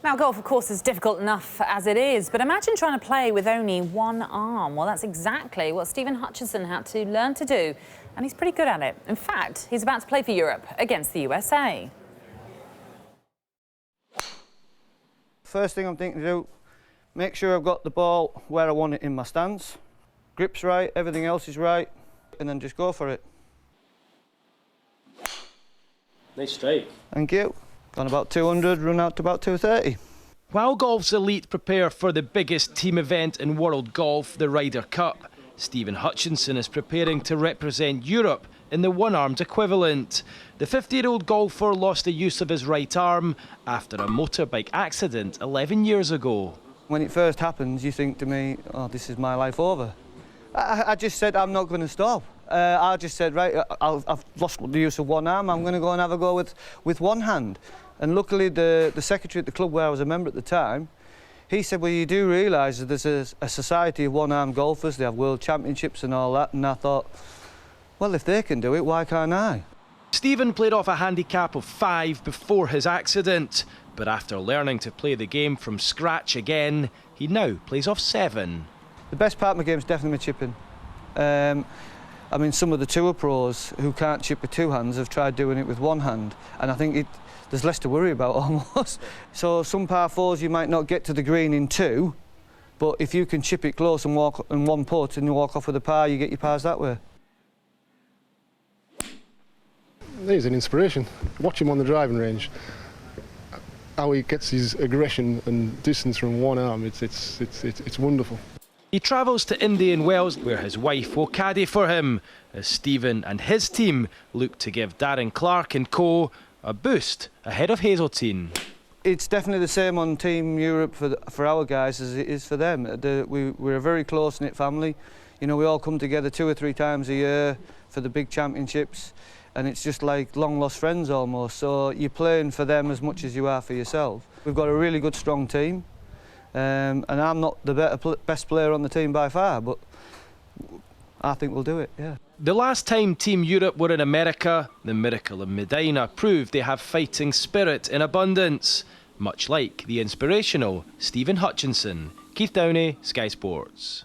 Now, golf, of course, is difficult enough as it is, but imagine trying to play with only one arm. Well, that's exactly what Steven Hutchinson had to learn to do, and he's pretty good at it. In fact, he's about to play for Europe against the USA. First thing I'm thinking to do, make sure I've got the ball where I want it in my stance. Grip's right, everything else is right, and then just go for it. Nice strike. Thank you. Gone about 200, run out to about 230. While golf's elite prepare for the biggest team event in world golf, the Ryder Cup, Steven Hutchinson is preparing to represent Europe in the one-armed equivalent. The 50-year-old golfer lost the use of his right arm after a motorbike accident 11 years ago. When it first happens, you think to me, oh, this is my life over. I just said, I'm not going to stop. I just said, right, I've lost the use of one arm, I'm going to go and have a go with one hand. And luckily, the secretary at the club where I was a member at the time, he said, well, you do realise that there's a society of one-armed golfers, they have world championships and all that, and I thought, well, if they can do it, why can't I? Steven played off a handicap of 5 before his accident, but after learning to play the game from scratch again, he now plays off 7. The best part of my game is definitely my chipping. I mean, some of the tour pros who can't chip with 2 hands have tried doing it with 1 hand, and I think there's less to worry about almost. So some par 4s you might not get to the green in 2, but if you can chip it close and walk in 1 putt and you walk off with a par, you get your pars that way. He's an inspiration. Watch him on the driving range. How he gets his aggression and distance from one arm, it's wonderful. He travels to India and Wales, where his wife will caddy for him, as Steven and his team look to give Darren Clark and co a boost ahead of Hazeltine. It's definitely the same on Team Europe for our guys as it is for them. We're a very close-knit family. You know, we all come together 2 or 3 times a year for the big championships, and it's just like long-lost friends almost. So you're playing for them as much as you are for yourself. We've got a really good, strong team, and I'm not the best player on the team by far, but I think we'll do it, yeah. The last time Team Europe were in America, the Miracle in Medina proved they have fighting spirit in abundance, much like the inspirational Steven Hutchinson. Keith Downie, Sky Sports.